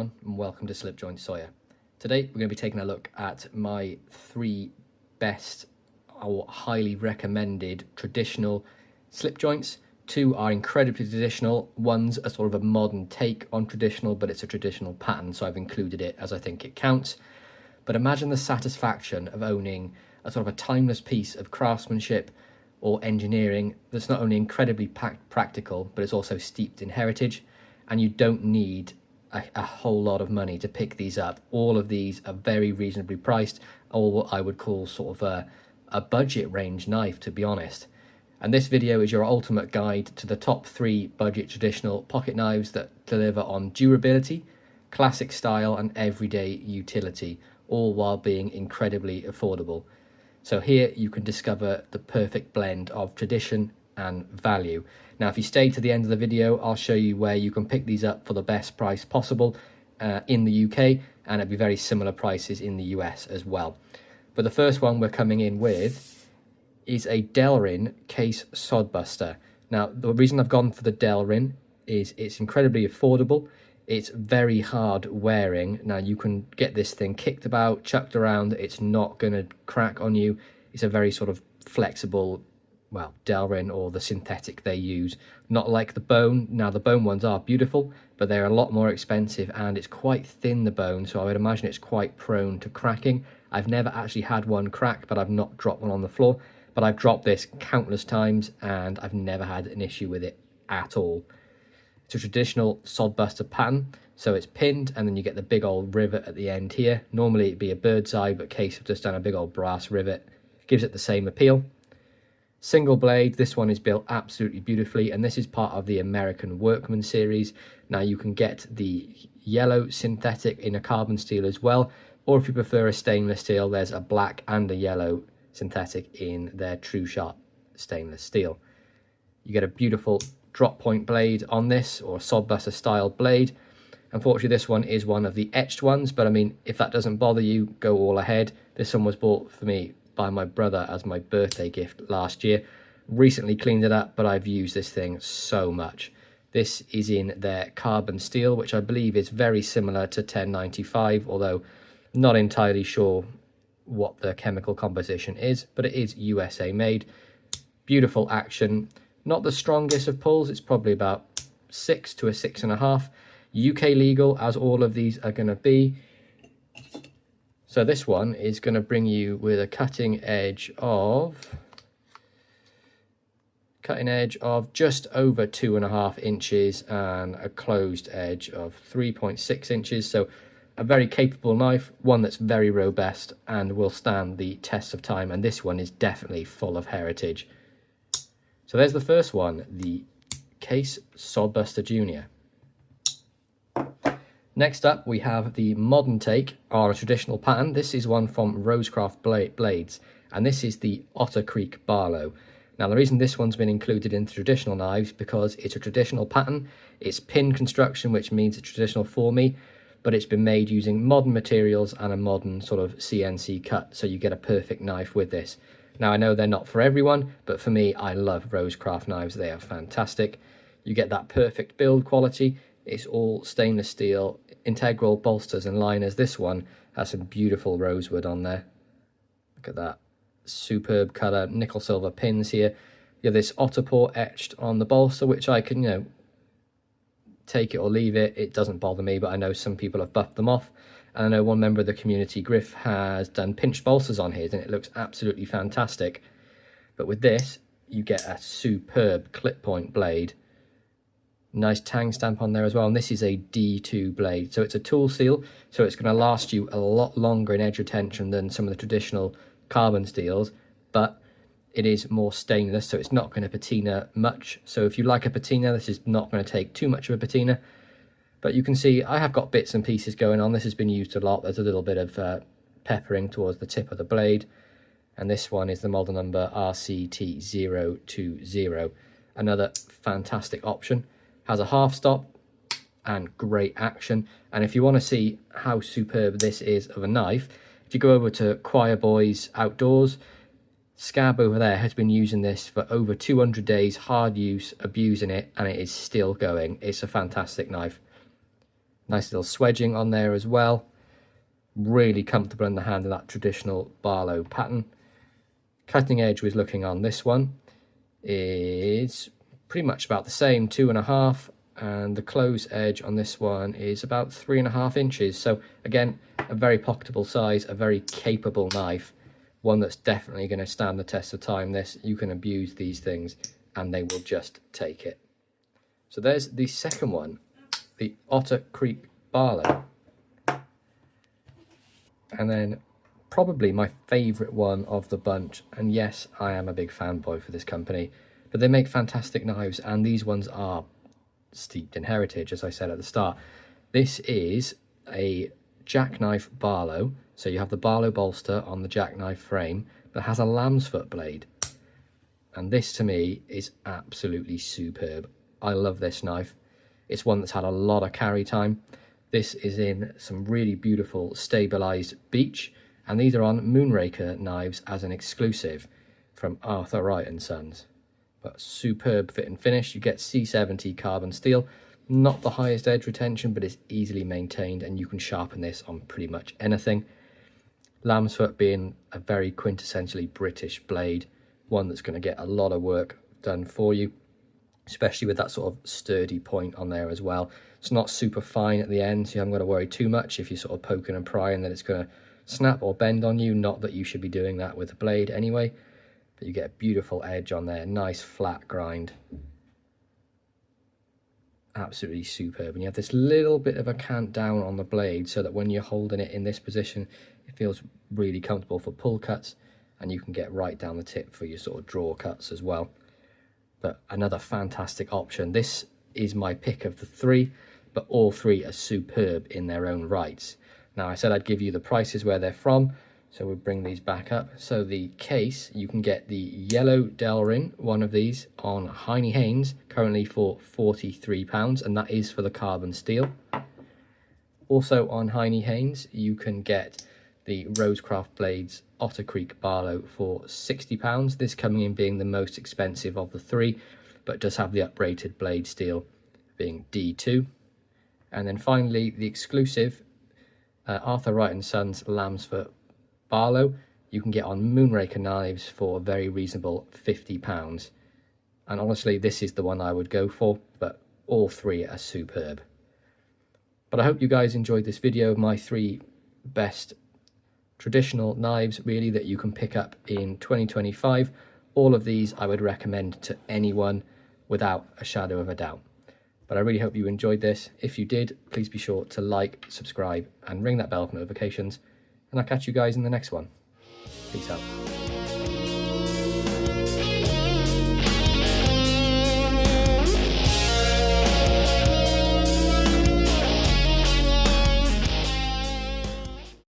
everyone, and welcome to Slipjoint Sawyer. Today we're going to be taking a look at my 3 best or highly recommended traditional slip joints. 2 are incredibly traditional, one's a sort of a modern take on traditional, but it's a traditional pattern, so I've included it as I think it counts. But imagine the satisfaction of owning a sort of a timeless piece of craftsmanship or engineering that's not only incredibly practical, but it's also steeped in heritage. And you don't need a whole lot of money to pick these up. All of these are very reasonably priced, or what I would call sort of a budget range knife, to be honest. And this video is your ultimate guide to the top 3 budget traditional pocket knives that deliver on durability, classic style and everyday utility, all while being incredibly affordable. So here you can discover the perfect blend of tradition and value. Now, if you stay to the end of the video, I'll show you where you can pick these up for the best price possible in the UK, and it'll be very similar prices in the US as well. But the first one we're coming in with is a Delin case Sodbuster. Now, the reason I've gone for the Delin is it's incredibly affordable. It's very hard wearing. Now, you can get this thing kicked about, chucked around. It's not going to crack on you. It's a very sort of flexible, well, Delin or the synthetic they use, not like the bone. Now, the bone ones are beautiful, but they're a lot more expensive, and it's quite thin, the bone, so I would imagine it's quite prone to cracking. I've never actually had one crack, but I've not dropped one on the floor. But I've dropped this countless times, and I've never had an issue with it at all. It's a traditional Sodbuster pattern, so it's pinned, and then you get the big old rivet at the end here. Normally it'd be a bird's eye, but Case have just done a big old brass rivet. Gives it the same appeal. Single blade, this one is built absolutely beautifully, and this is part of the American Workman series. Now, you can get the yellow synthetic in a carbon steel as well, or if you prefer a stainless steel, there's a black and a yellow synthetic in their True Sharp stainless steel. You get a beautiful drop point blade on this, or a Sodbuster style blade. Unfortunately, this one is one of the etched ones, but I mean, if that doesn't bother you, go all ahead. This one was bought for me by my brother as my birthday gift last year. Recently cleaned it up, but I've used this thing so much. This is in their carbon steel, which I believe is very similar to 1095, although not entirely sure what the chemical composition is, but it is USA made. Beautiful action, not the strongest of pulls. It's probably about 6 to a 6.5. UK legal, as all of these are going to be. So this one is going to bring you with a cutting edge of just over 2.5 inches and a closed edge of 3.6 inches. So a very capable knife, one that's very robust and will stand the test of time. And this one is definitely full of heritage. So there's the first one, the Case Sodbuster Jr. Next up, we have the modern take on a traditional pattern. This is one from Rosecraft Blades, and this is the Otter Creek Barlow. Now, the reason this one's been included in traditional knives because it's a traditional pattern. It's pin construction, which means it's traditional for me, but it's been made using modern materials and a modern sort of CNC cut, so you get a perfect knife with this. Now, I know they're not for everyone, but for me, I love Rosecraft knives. They are fantastic. You get that perfect build quality. It's all stainless steel, integral bolsters and liners. This one has some beautiful rosewood on there. Look at that. Superb colour, nickel silver pins here. You have this Otter paw etched on the bolster, which I can, take it or leave it. It doesn't bother me, but I know some people have buffed them off. And I know one member of the community, Griff, has done pinched bolsters on his, and it looks absolutely fantastic. But with this, you get a superb clip point blade. Nice tang stamp on there as well, and this is a D2 blade, so it's a tool steel, so it's going to last you a lot longer in edge retention than some of the traditional carbon steels, but it is more stainless, so it's not going to patina much. So if you like a patina, this is not going to take too much of a patina. But you can see I have got bits and pieces going on. This has been used a lot. There's a little bit of peppering towards the tip of the blade, and this one is the model number RCT020. Another fantastic option. Has a half stop and great action. And if you want to see how superb this is of a knife, if you go over to Choir Boys Outdoors, Scab over there has been using this for over 200 days, hard use, abusing it, and it is still going. It's a fantastic knife. Nice little swedging on there as well. Really comfortable in the hand in that traditional Barlow pattern. Cutting edge was looking on this one is pretty much about the same, 2.5, and the close edge on this one is about 3.5 inches. So again, a very pocketable size, a very capable knife, one that's definitely going to stand the test of time. This, you can abuse these things and they will just take it. So there's the second one, the Otter Creek Barlow. And then probably my favourite one of the bunch, and yes, I am a big fanboy for this company, but they make fantastic knives, and these ones are steeped in heritage, as I said at the start. This is a jackknife Barlow, so you have the Barlow bolster on the jackknife frame, but it has a lamb's foot blade. And this to me is absolutely superb. I love this knife. It's one that's had a lot of carry time. This is in some really beautiful stabilized beech, and these are on Moonraker knives as an exclusive from Arthur Wright & Sons. But superb fit and finish. You get C70 carbon steel, not the highest edge retention, but it's easily maintained, and you can sharpen this on pretty much anything. Lamb's foot being a very quintessentially British blade, one that's going to get a lot of work done for you, especially with that sort of sturdy point on there as well. It's not super fine at the end, so you haven't got to worry too much if you're sort of poking and prying that it's going to snap or bend on you. Not that you should be doing that with a blade anyway, but you get a beautiful edge on there, nice flat grind. Absolutely superb. And you have this little bit of a cant down on the blade so that when you're holding it in this position, it feels really comfortable for pull cuts, and you can get right down the tip for your sort of draw cuts as well. But another fantastic option. This is my pick of the three, but all three are superb in their own rights. Now, I said I'd give you the prices where they're from, so we'll bring these back up. So the case, you can get the yellow Delin, one of these, on Heine Haynes, currently for £43, and that is for the carbon steel. Also on Heine Haynes, you can get the Rosecraft Blades Otter Creek Barlow for £60, this coming in being the most expensive of the three, but does have the uprated blade steel being D2. And then finally, the exclusive Arthur Wright & Sons Lambsfoot Barlow, you can get on Moonraker knives for a very reasonable £50. And honestly, this is the one I would go for, but all three are superb. But I hope you guys enjoyed this video of my three best traditional knives really that you can pick up in 2025. All of these I would recommend to anyone without a shadow of a doubt. But I really hope you enjoyed this. If you did, please be sure to like, subscribe, and ring that bell for notifications. And I'll catch you guys in the next one. Peace out.